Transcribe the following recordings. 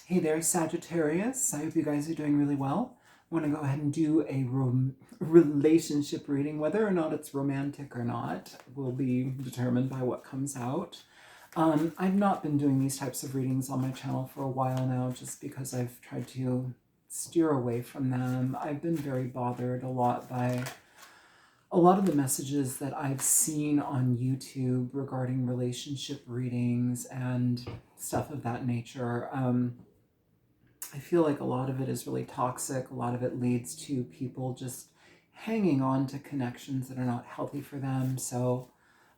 Hey there, Sagittarius. I hope you guys are doing really well. I want to go ahead and do a relationship reading. Whether or not it's romantic or not will be determined by what comes out. I've not been doing these types of readings on my channel for a while now, just because I've tried to steer away from them. I've been very bothered a lot by a lot of the messages that I've seen on YouTube regarding relationship readings and stuff of that nature. I feel like a lot of it is really toxic. A lot of it leads to people just hanging on to connections that are not healthy for them. So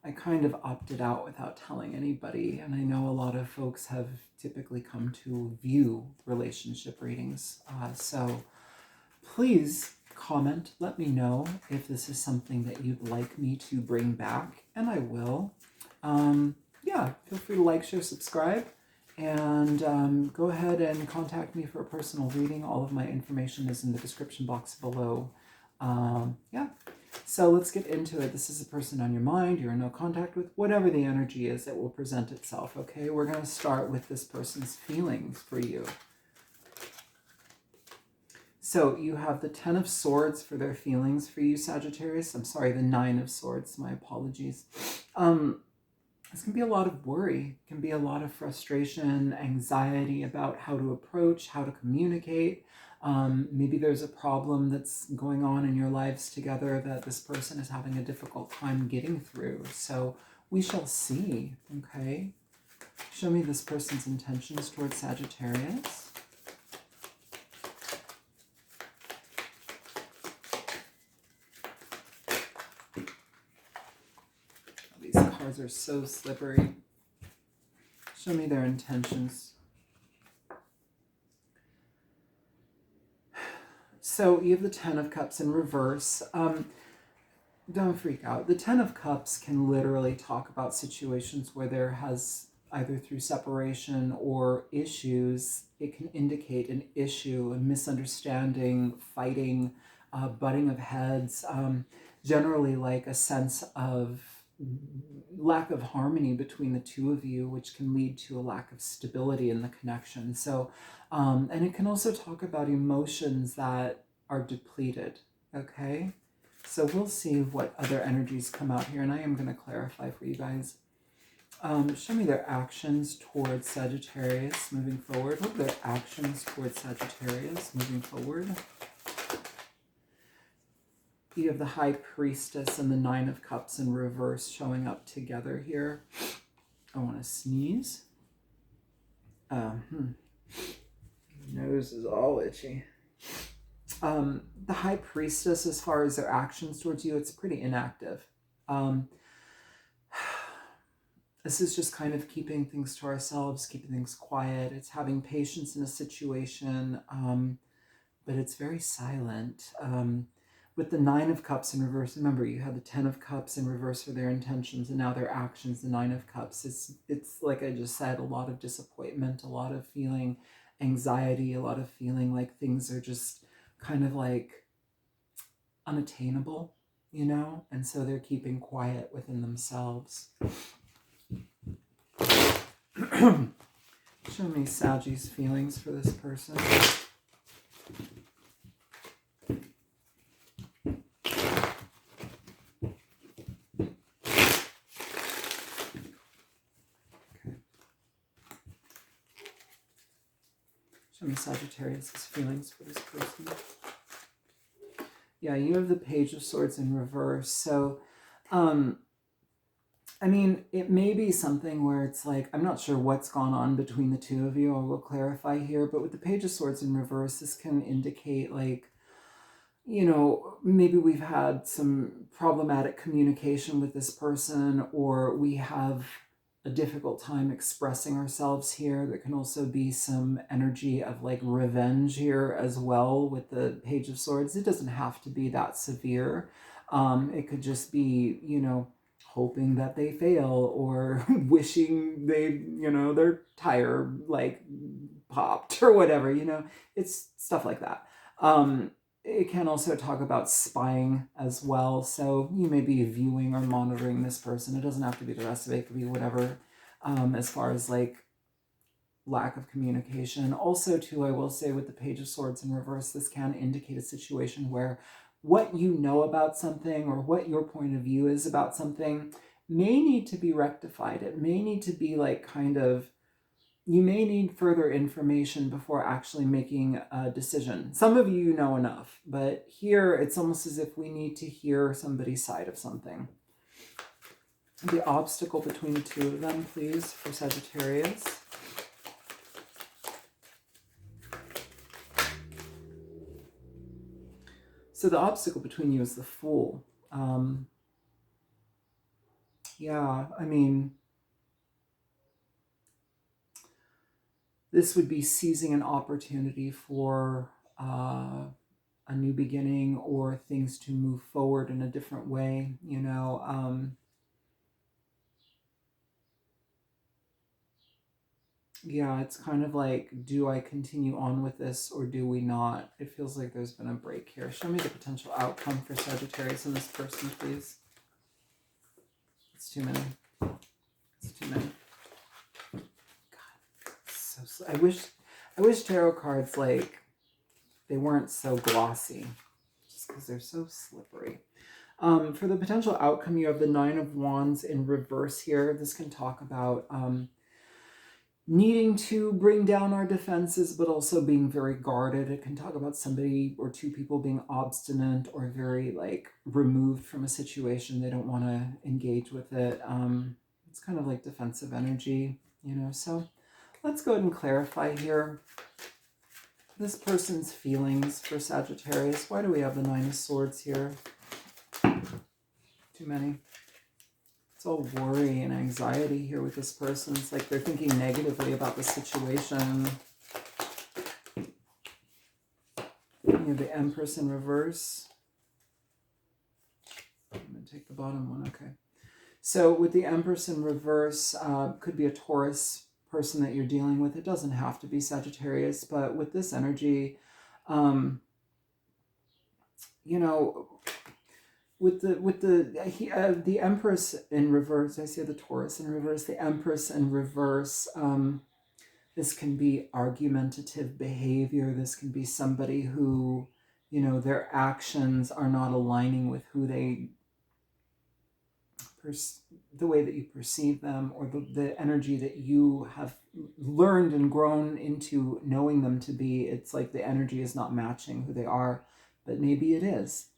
I kind of opted out without telling anybody. And I know a lot of folks have typically come to view relationship readings. So please comment, let me know if this is something that you'd like me to bring back, and I will. Yeah, feel free to like, share, subscribe. And go ahead and contact me for a personal reading. All of my information is in the description box below. Yeah, so let's get into it. This is a person on your mind, you're in no contact with, whatever the energy is, it will present itself, okay? We're going to start with this person's feelings for you. So you have the 10 of Swords for their feelings for you, Sagittarius. I'm sorry, the 9 of Swords. My apologies. This can be a lot of worry. It can be a lot of frustration, anxiety about how to approach, how to communicate. Maybe there's a problem that's going on in your lives together that this person is having a difficult time getting through. So we shall see, okay? Show me this person's intentions towards Sagittarius. These cards are so slippery. Show me their intentions. So you have the 10 of Cups in reverse. Don't freak out. The 10 of Cups can literally talk about situations where there has, either through separation or issues, it can indicate an issue, a misunderstanding, fighting, butting of heads, generally like a sense of lack of harmony between the two of you, which can lead to a lack of stability in the connection. So, and it can also talk about emotions that are depleted, okay? So we'll see what other energies come out here, and I am going to clarify for you guys. Show me their actions towards Sagittarius moving forward. What are their actions towards Sagittarius moving forward? You have the High Priestess and the 9 of Cups in reverse showing up together here. I want to sneeze. Nose is all itchy. The High Priestess, as far as their actions towards you, it's pretty inactive. This is just kind of keeping things to ourselves, keeping things quiet. It's having patience in a situation, but it's very silent. With the 9 of Cups in reverse, remember you had the 10 of Cups in reverse for their intentions, and now their actions, the 9 of Cups. It's like I just said, a lot of disappointment, a lot of feeling anxiety, a lot of feeling like things are just kind of like unattainable, you know? And so they're keeping quiet within themselves. Show me Saggy's feelings for this person. Show me Sagittarius' feelings for this person. Yeah, you have the Page of Swords in reverse. So, I mean, it may be something where it's like, I'm not sure what's gone on between the two of you. I will clarify here. But with the Page of Swords in reverse, this can indicate like, you know, maybe we've had some problematic communication with this person, or we have a difficult time expressing ourselves here. There can also be some energy of like revenge here as well with the Page of Swords. It doesn't have to be that severe. It could just be, you know, hoping that they fail, or wishing they, you know, their tire like popped or whatever, you know, it's stuff like that. It can also talk about spying as well. So you may be viewing or monitoring this person. It doesn't have to be the rest of it. It could be whatever, as far as like lack of communication. Also, too, I will say with the Page of Swords in reverse, this can indicate a situation where what you know about something or what your point of view is about something may need to be rectified. It may need to be like kind of, you may need further information before actually making a decision. Some of you know enough, but here it's almost as if we need to hear somebody's side of something. The obstacle between the two of them, please, for Sagittarius. So the obstacle between you is the Fool. Yeah, I mean, this would be seizing an opportunity for a new beginning or things to move forward in a different way, you know. Yeah, it's kind of like, do I continue on with this or do we not? It feels like there's been a break here. Show me the potential outcome for Sagittarius and this person, please. It's too many. It's too many. God, so I wish tarot cards, like, they weren't so glossy, just because they're so slippery. For the potential outcome, you have the Nine of Wands in reverse here. This can talk about needing to bring down our defenses, but also being very guarded. It can talk about somebody or two people being obstinate or very like removed from a situation. They don't want to engage with it. It's kind of like defensive energy, you know. So let's go ahead and clarify here this person's feelings for Sagittarius. Why do we have the Nine of Swords here? Too many. It's all worry and anxiety here with this person. It's like they're thinking negatively about the situation. You have the Empress in reverse. I'm going to take the bottom one. Okay. So with the Empress in reverse, could be a Taurus person that you're dealing with. It doesn't have to be Sagittarius, but with this energy, you know, with the Empress in reverse, I see the Taurus in reverse, the Empress in reverse, this can be argumentative behavior. This can be somebody who, you know, their actions are not aligning with who they, the way that you perceive them, or the energy that you have learned and grown into knowing them to be. It's like the energy is not matching who they are, but maybe it is.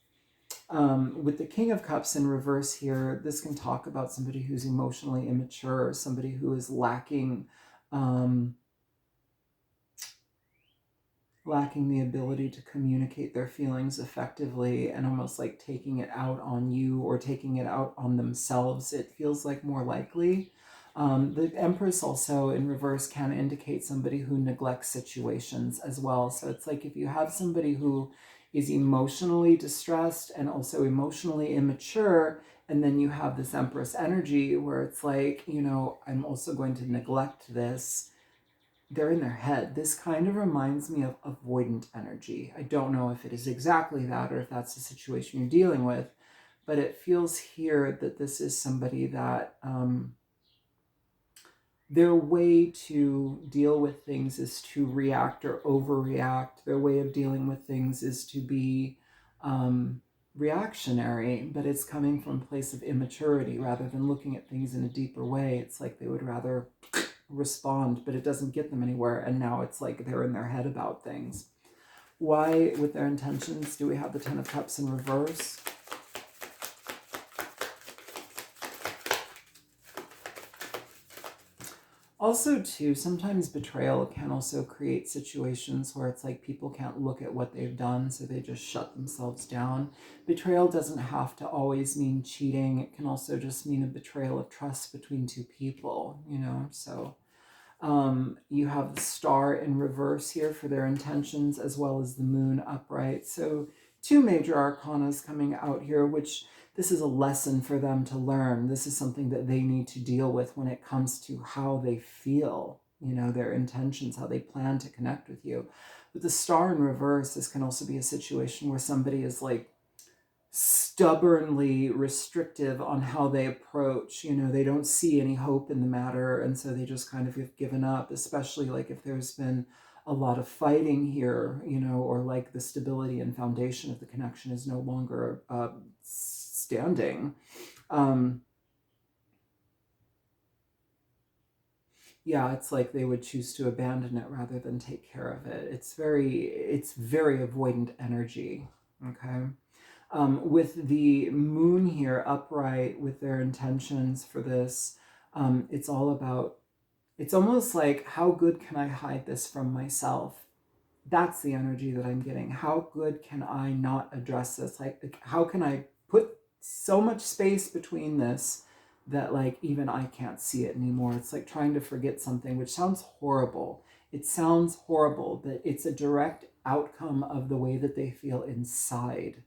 With the King of Cups in reverse here, this can talk about somebody who's emotionally immature, somebody who is lacking the ability to communicate their feelings effectively, and almost like taking it out on you or taking it out on themselves. It feels like more likely. The Empress also in reverse can indicate somebody who neglects situations as well. So it's like if you have somebody who is emotionally distressed and also emotionally immature, and then you have this Empress energy where it's like, you know, I'm also going to neglect this. They're in their head. This kind of reminds me of avoidant energy. I don't know if it is exactly that or if that's the situation you're dealing with, but it feels here that this is somebody that their way to deal with things is to react or overreact. Their way of dealing with things is to be reactionary, but it's coming from a place of immaturity rather than looking at things in a deeper way. It's like they would rather respond, but it doesn't get them anywhere, and now it's like they're in their head about things. Why, with their intentions, do we have the Ten of Cups in reverse? Also, too, sometimes betrayal can also create situations where it's like people can't look at what they've done, so they just shut themselves down. Betrayal doesn't have to always mean cheating. It can also just mean a betrayal of trust between two people, you know. So you have the Star in reverse here for their intentions, as well as the Moon upright. So two major arcanas coming out here, which this is a lesson for them to learn. This is something that they need to deal with when it comes to how they feel, you know, their intentions, how they plan to connect with you. With the Star in reverse, this can also be a situation where somebody is like stubbornly restrictive on how they approach. They don't see any hope in the matter, and so they just kind of have given up, especially like if there's been a lot of fighting here, or like the stability and foundation of the connection is no longer standing. Yeah, it's like they would choose to abandon it rather than take care of it. It's very avoidant energy. Okay. With the moon here upright with their intentions for this, it's all about, it's almost like, how good can I hide this from myself? That's the energy that I'm getting. How good can I not address this? Like how can I put so much space between this that like even I can't see it anymore? It's like trying to forget something, which sounds horrible. It sounds horrible, but it's a direct outcome of the way that they feel inside.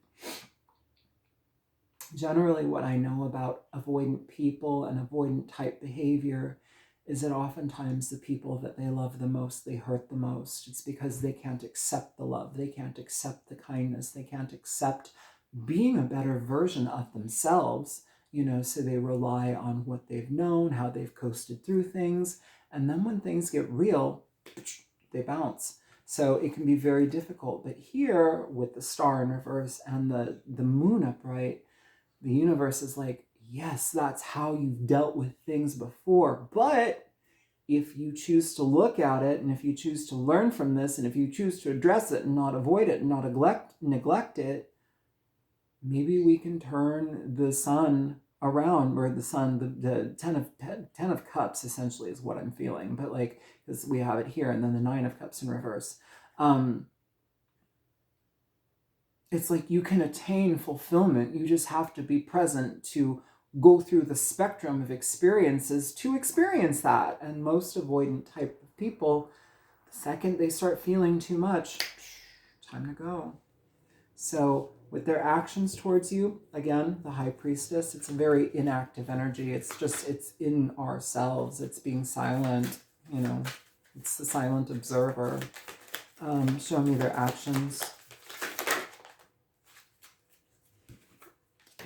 Generally, what I know about avoidant people and avoidant type behavior is that oftentimes the people that they love the most, they hurt the most. It's because they can't accept the love. They can't accept the kindness. They can't accept being a better version of themselves, so they rely on what they've known, how they've coasted through things. And then when things get real, they bounce. So it can be very difficult. But here with the star in reverse and the moon upright, the universe is like, yes, that's how you've dealt with things before. But if you choose to look at it, and if you choose to learn from this, and if you choose to address it and not avoid it and not neglect it, maybe we can turn the sun around, or the sun, the 10 of cups essentially is what I'm feeling. But like, because we have it here, and then the 9 of cups in reverse. It's like you can attain fulfillment. You just have to be present to go through the spectrum of experiences to experience that. And most avoidant type of people, the second they start feeling too much, time to go. So with their actions towards you, again, the High Priestess, it's a very inactive energy. It's in ourselves. It's being silent, it's the silent observer. Show me their actions.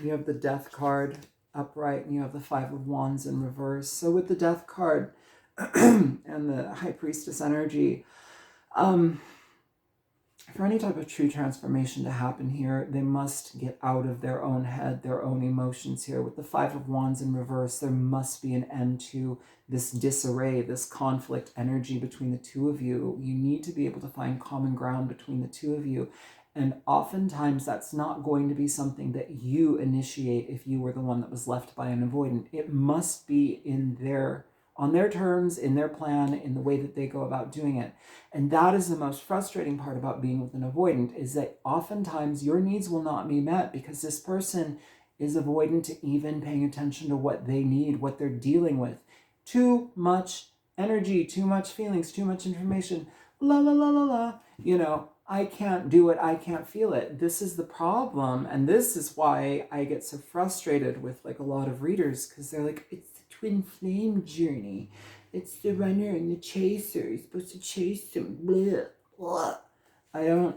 You have the Death card upright, and you have the 5 of Wands in reverse. So with the Death card and the High Priestess energy, for any type of true transformation to happen here, they must get out of their own head, their own emotions here. With the 5 of Wands in reverse, there must be an end to this disarray, this conflict energy between the two of you. You need to be able to find common ground between the two of you. And oftentimes that's not going to be something that you initiate if you were the one that was left by an avoidant. It must be on their terms, in their plan, in the way that they go about doing it. And that is the most frustrating part about being with an avoidant, is that oftentimes your needs will not be met because this person is avoidant to even paying attention to what they need, what they're dealing with. Too much energy, too much feelings, too much information. La, la, la, la, la. I can't do it. I can't feel it. This is the problem. And this is why I get so frustrated with like a lot of readers, because they're like, it's the twin flame journey. It's the runner and the chaser. You're supposed to chase them. Blah, blah. I'm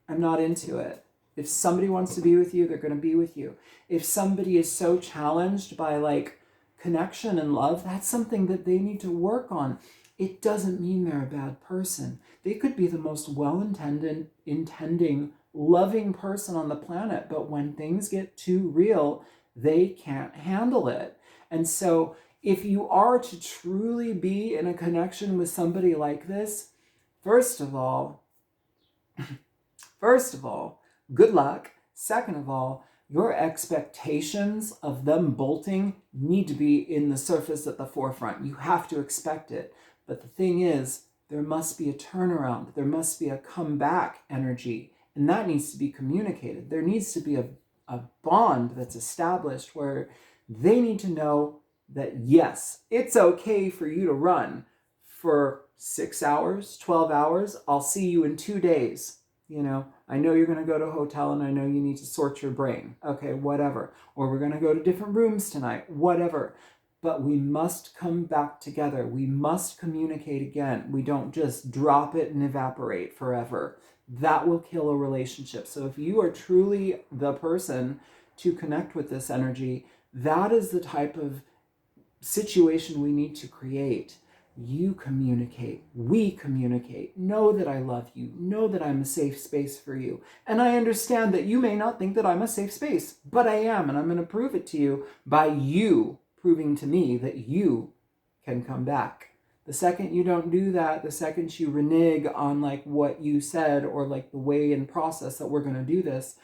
not into it. If somebody wants to be with you, they're going to be with you. If somebody is so challenged by like connection and love, that's something that they need to work on. It doesn't mean they're a bad person. They could be the most intending, loving person on the planet, but when things get too real, they can't handle it. And so if you are to truly be in a connection with somebody like this, first of all, good luck. Second of all, your expectations of them bolting need to be in the surface at the forefront. You have to expect it. But the thing is, there must be a turnaround. There must be a comeback energy. And that needs to be communicated. There needs to be a bond that's established where they need to know that, yes, it's okay for you to run for 6 hours, 12 hours. I'll see you in 2 days. I know you're going to go to a hotel and I know you need to sort your brain. Okay, whatever. Or we're going to go to different rooms tonight. Whatever. but we must come back together. We must communicate again. We don't just drop it and evaporate forever. That will kill a relationship. So if you are truly the person to connect with this energy, that is the type of situation we need to create. You communicate. We communicate. Know that I love you. Know that I'm a safe space for you. And I understand that you may not think that I'm a safe space, but I am. And I'm going to prove it to you by you proving to me that you can come back. The second you don't do that, the second you renege on like what you said or like the way and process that we're going to do this,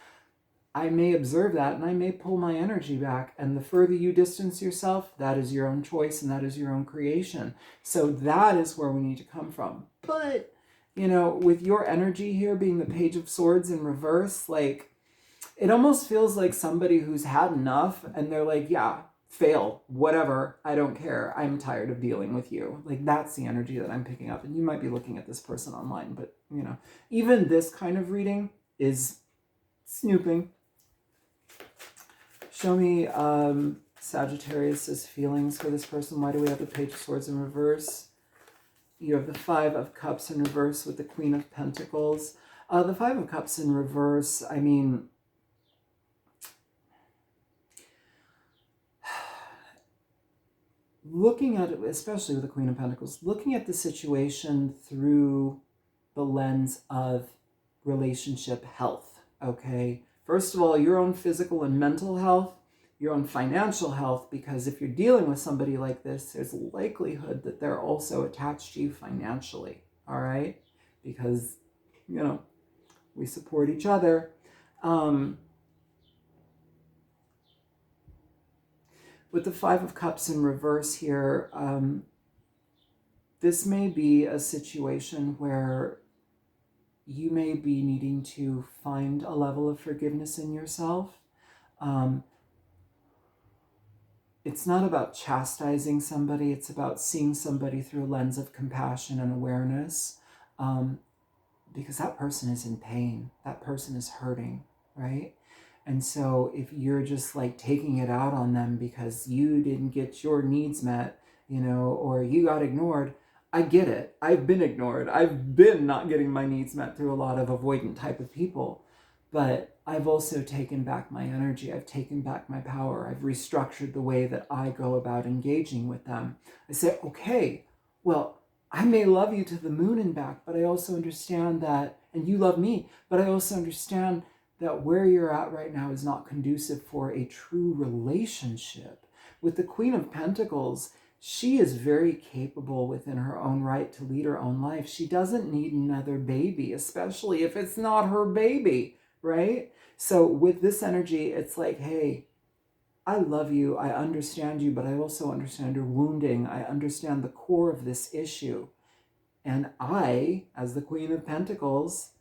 I may observe that and I may pull my energy back. And the further you distance yourself, that is your own choice and that is your own creation. So that is where we need to come from. But, you know, with your energy here being the Page of Swords in reverse, like, it almost feels like somebody who's had enough and they're like, yeah, fail, whatever, I don't care. I'm tired of dealing with you. Like, that's the energy that I'm picking up. And you might be looking at this person online, but, you know, even this kind of reading is snooping. Show me Sagittarius' feelings for this person. Why do we have the Page of Swords in reverse? You have the Five of Cups in reverse with the Queen of Pentacles. The Five of Cups in reverse, I mean, looking at it, especially with the Queen of Pentacles, looking at the situation through the lens of relationship health, okay? First of all, your own physical and mental health, your own financial health, because if you're dealing with somebody like this, there's a likelihood that they're also attached to you financially, all right? Because, you know, we support each other. With the Five of Cups in reverse here, this may be a situation where you may be needing to find a level of forgiveness in yourself. It's not about chastising somebody. It's about seeing somebody through a lens of compassion and awareness, because that person is in pain. That person is hurting, right? And so if you're just like taking it out on them because you didn't get your needs met, you know, or you got ignored, I get it. I've been ignored. I've been not getting my needs met through a lot of avoidant type of people. But I've also taken back my energy. I've taken back my power. I've restructured the way that I go about engaging with them. I say, okay, well, I may love you to the moon and back, but I also understand that, and you love me, but I also understand that where you're at right now is not conducive for a true relationship. With the Queen of Pentacles, she is very capable within her own right to lead her own life. She doesn't need another baby, especially if it's not her baby, right? So with this energy, it's like, hey, I love you, I understand you, but I also understand your wounding. I understand the core of this issue. And I, as the Queen of Pentacles,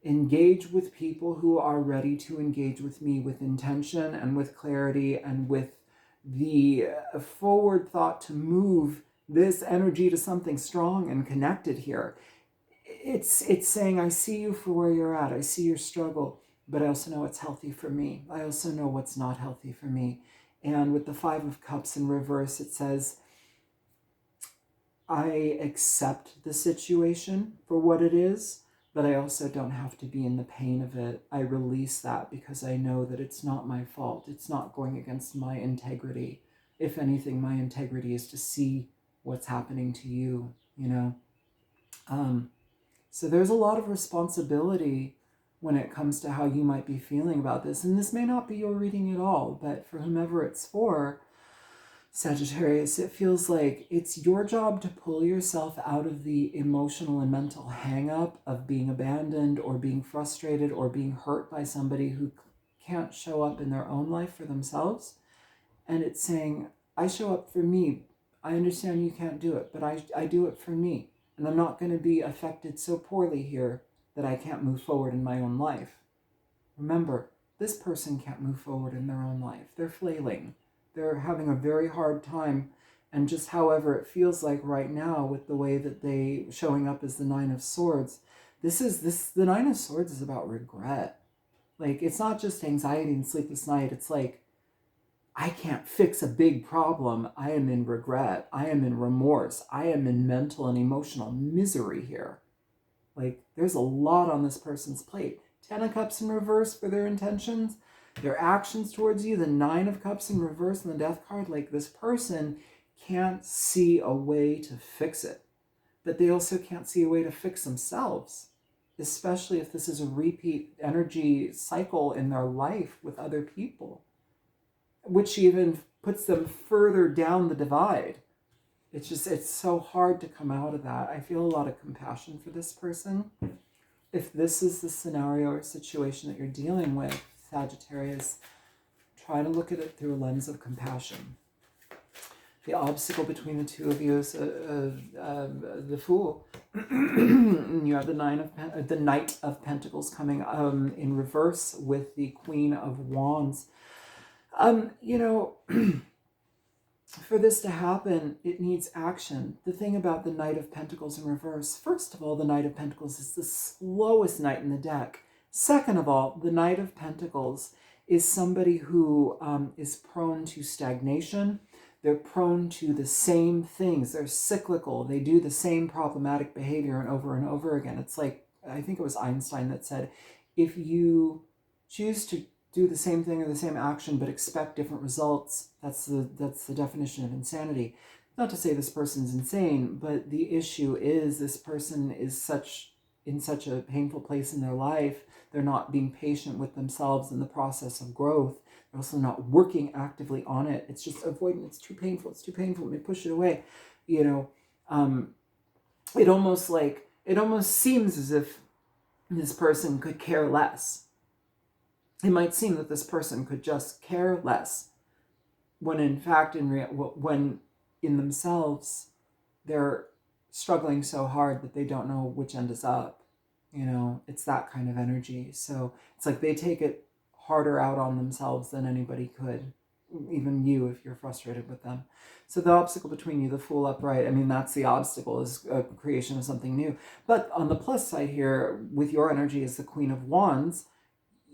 engage with people who are ready to engage with me with intention and with clarity and with the forward thought to move this energy to something strong and connected here. It's saying, I see you for where you're at. I see your struggle, but I also know it's healthy for me. I also know what's not healthy for me. And with the Five of Cups in reverse, it says, I accept the situation for what it is, but I also don't have to be in the pain of it. I release that because I know that it's not my fault. It's not going against my integrity. If anything, my integrity is to see what's happening to you, you know? So there's a lot of responsibility when it comes to how you might be feeling about this. And this may not be your reading at all, but for whomever it's for, Sagittarius, it feels like it's your job to pull yourself out of the emotional and mental hang-up of being abandoned or being frustrated or being hurt by somebody who can't show up in their own life for themselves. And it's saying, I show up for me. I understand you can't do it, but I do it for me. And I'm not going to be affected so poorly here that I can't move forward in my own life. Remember, this person can't move forward in their own life. They're flailing. They're having a very hard time. And just however it feels like right now with the way that they showing up as the Nine of Swords, the Nine of Swords is about regret. Like, it's not just anxiety and sleepless night. It's like, I can't fix a big problem. I am in regret. I am in remorse. I am in mental and emotional misery here. Like, there's a lot on this person's plate. 10 of Cups in reverse for their intentions, their actions towards you, the 9 of Cups in reverse and the Death card. Like, this person can't see a way to fix it, but they also can't see a way to fix themselves, especially if this is a repeat energy cycle in their life with other people, which even puts them further down the divide. It's so hard to come out of that. I feel a lot of compassion for this person. If this is the scenario or situation that you're dealing with, Sagittarius, try to look at it through a lens of compassion. The obstacle between the two of you is the Fool. You have the Knight of Pentacles coming in reverse with the Queen of Wands. You know, for this to happen, it needs action. The thing about the Knight of Pentacles in reverse, first of all, the Knight of Pentacles is the slowest knight in the deck. Second of all, the Knight of Pentacles is somebody who is prone to stagnation. They're prone to the same things. They're cyclical. They do the same problematic behavior and over again. It's like, I think it was Einstein that said, if you choose to do the same thing or the same action but expect different results, that's the definition of insanity. Not to say this person's insane, but the issue is this person is in such a painful place in their life. They're not being patient with themselves in the process of growth. They're also not working actively on it. It's just avoiding. It's too painful. It's too painful. Let me push it away. You know, it almost seems as if this person could care less. It might seem that this person could just care less, when in fact, when in themselves, they're struggling so hard that they don't know which end is up. You know, it's that kind of energy. So it's like they take it harder out on themselves than anybody could, even you if you're frustrated with them. So the obstacle between you, the Fool upright, I mean, that's the obstacle, is a creation of something new. But on the plus side here, with your energy as the Queen of Wands,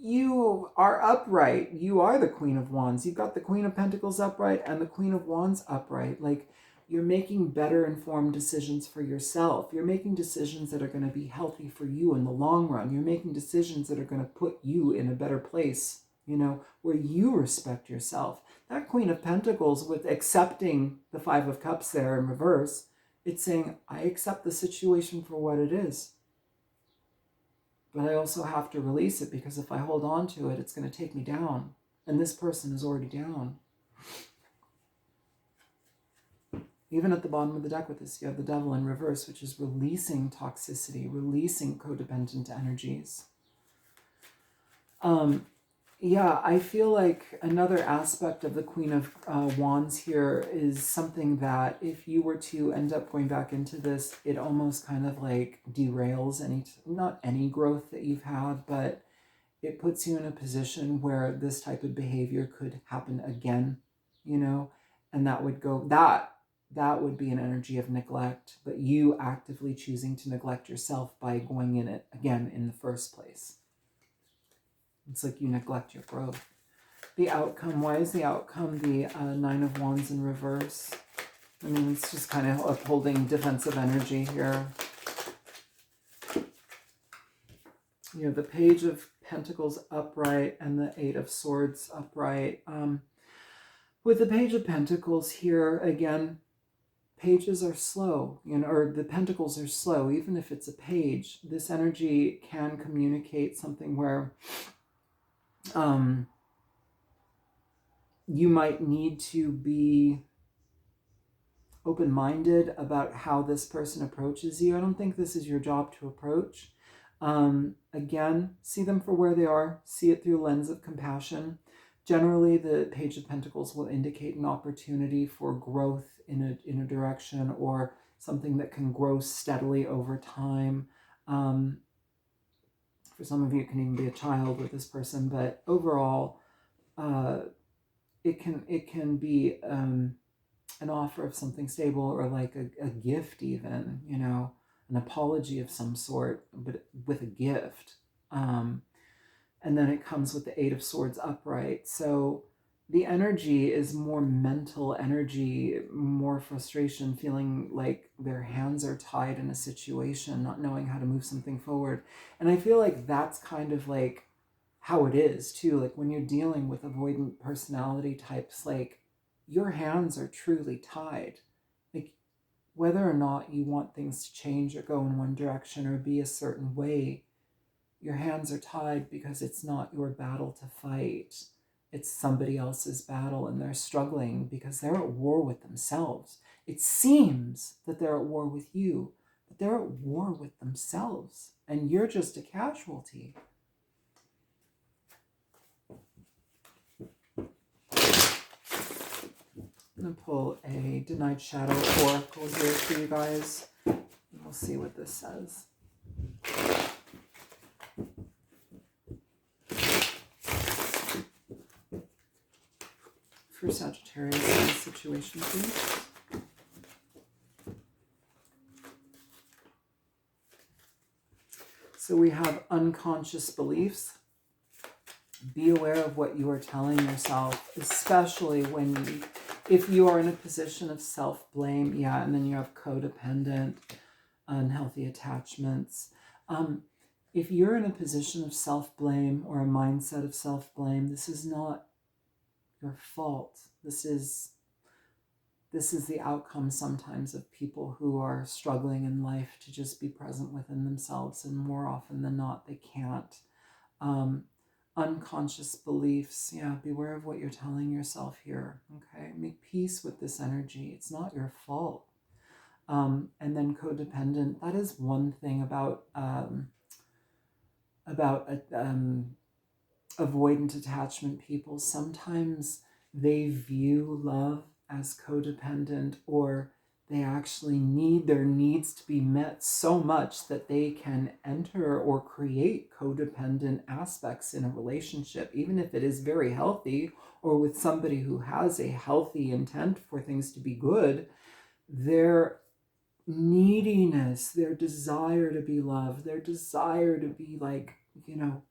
you are upright. You are the Queen of Wands. You've got the Queen of Pentacles upright and the Queen of Wands upright. Like, you're making better informed decisions for yourself. You're making decisions that are going to be healthy for you in the long run. You're making decisions that are going to put you in a better place, you know, where you respect yourself. That Queen of Pentacles, with accepting the 5 of Cups there in reverse, it's saying, I accept the situation for what it is. But I also have to release it, because if I hold on to it, it's going to take me down. And this person is already down. Even at the bottom of the deck with this, you have the Devil in reverse, which is releasing toxicity, releasing codependent energies. Yeah, I feel like another aspect of the Queen of Wands here is something that if you were to end up going back into this, it almost kind of like derails not any growth that you've had, but it puts you in a position where this type of behavior could happen again, you know, and that would would be an energy of neglect, but you actively choosing to neglect yourself by going in it again in the first place. It's like you neglect your growth. The outcome, why is the outcome the 9 of Wands in reverse? I mean, it's just kind of upholding defensive energy here. You have the Page of Pentacles upright and the 8 of Swords upright. With the Page of Pentacles here, again, pages are slow, you know, or the pentacles are slow. Even if it's a page, this energy can communicate something where you might need to be open-minded about how this person approaches you. I don't think this is your job to approach. Again, see them for where they are. See it through a lens of compassion. Generally, the Page of Pentacles will indicate an opportunity for growth in a direction, or something that can grow steadily over time. For some of you, it can even be a child with this person, but overall, it can be an offer of something stable, or like a gift even, you know, an apology of some sort, but with a gift. And then it comes with the 8 of Swords upright. So the energy is more mental energy, more frustration, feeling like their hands are tied in a situation, not knowing how to move something forward. And I feel like that's kind of like how it is too. Like when you're dealing with avoidant personality types, like your hands are truly tied. Like whether or not you want things to change or go in one direction or be a certain way, your hands are tied because it's not your battle to fight. It's somebody else's battle, and they're struggling because they're at war with themselves. It seems that they're at war with you, but they're at war with themselves, and you're just a casualty. I'm going to pull a Denied Shadow Oracle here for you guys. We'll see what this says. For Sagittarius in this situation, please. So we have unconscious beliefs. Be aware of what you are telling yourself, especially if you are in a position of self-blame. Yeah, and then you have codependent, unhealthy attachments. If you're in a position of self-blame or a mindset of self-blame, this is not your fault. This is the outcome sometimes of people who are struggling in life to just be present within themselves, and more often than not, they can't. Unconscious beliefs, yeah, beware of what you're telling yourself here, okay? Make peace with this energy. It's not your fault. And then codependent, that is one thing about avoidant attachment people. Sometimes they view love as codependent, or they actually need their needs to be met so much that they can enter or create codependent aspects in a relationship, even if it is very healthy or with somebody who has a healthy intent for things to be good. Their neediness, their desire to be loved, their desire to be like, a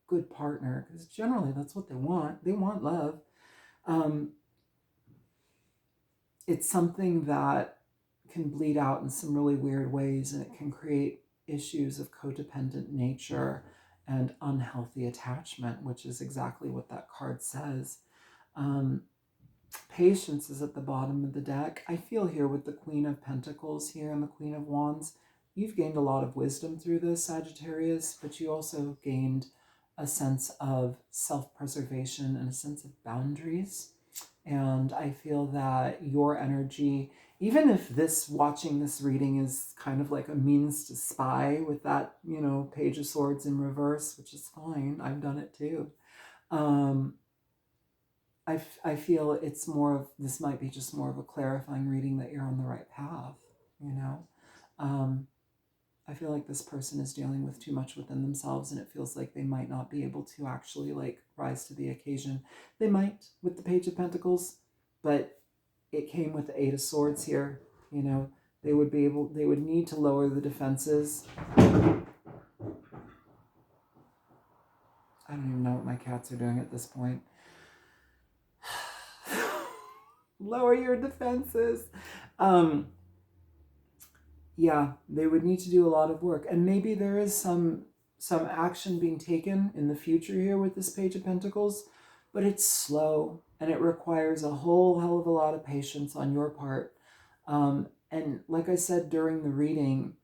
good partner, because generally that's what they want. They want love. It's something that can bleed out in some really weird ways, and it can create issues of codependent nature and unhealthy attachment, which is exactly what that card says. Patience is at the bottom of the deck. I feel here with the Queen of Pentacles here and the Queen of Wands, you've gained a lot of wisdom through this, Sagittarius, but you also gained a sense of self-preservation and a sense of boundaries. And I feel that your energy, even if watching this reading is kind of like a means to spy with that, Page of Swords in reverse, which is fine. I've done it too. I feel it's this might be just more of a clarifying reading that you're on the right path, I feel like this person is dealing with too much within themselves, and it feels like they might not be able to actually rise to the occasion. They might with the Page of Pentacles, but it came with the Eight of Swords here. They would need to lower the defenses. I don't even know what my cats are doing at this point. Lower your defenses. Yeah, they would need to do a lot of work, and maybe there is some action being taken in the future here with this Page of Pentacles, but it's slow and it requires a whole hell of a lot of patience on your part. And like I said during the reading,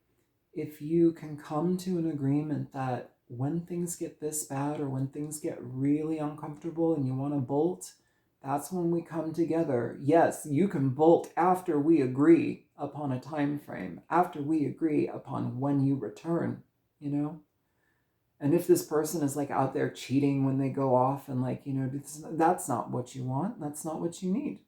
if you can come to an agreement that when things get this bad or when things get really uncomfortable and you want to bolt, that's when we come together. Yes, you can bolt after we agree upon a time frame, after we agree upon when you return, And if this person is out there cheating when they go off and that's not what you want. That's not what you need.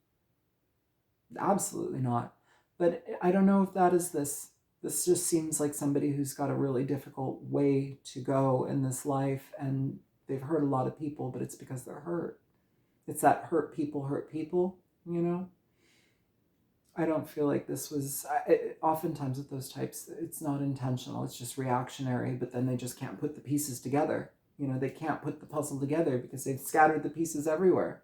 Absolutely not. But I don't know if that is this. This just seems like somebody who's got a really difficult way to go in this life, and they've hurt a lot of people, but it's because they're hurt. It's that hurt people, I don't feel like this was, oftentimes with those types, it's not intentional, it's just reactionary, but then they just can't put the pieces together. They can't put the puzzle together because they've scattered the pieces everywhere,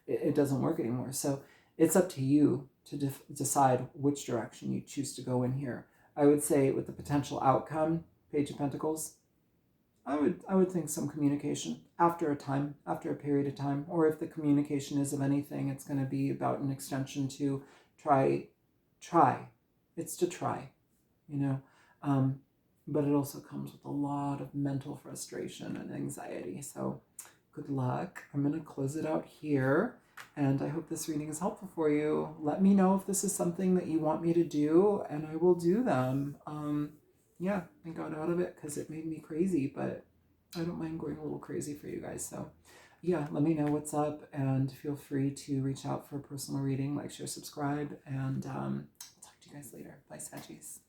it doesn't work anymore. So it's up to you to decide which direction you choose to go in here. I would say with the potential outcome, Page of Pentacles, I would think some communication after a period of time, or if the communication is of anything, it's going to be about an extension to try. It's to try, you know. But it also comes with a lot of mental frustration and anxiety. So good luck. I'm going to close it out here. And I hope this reading is helpful for you. Let me know if this is something that you want me to do, and I will do them. Yeah, I got out of it because it made me crazy, but I don't mind going a little crazy for you guys. So yeah, let me know what's up, and feel free to reach out for a personal reading, like, share, subscribe, and I'll talk to you guys later. Bye, Saggies.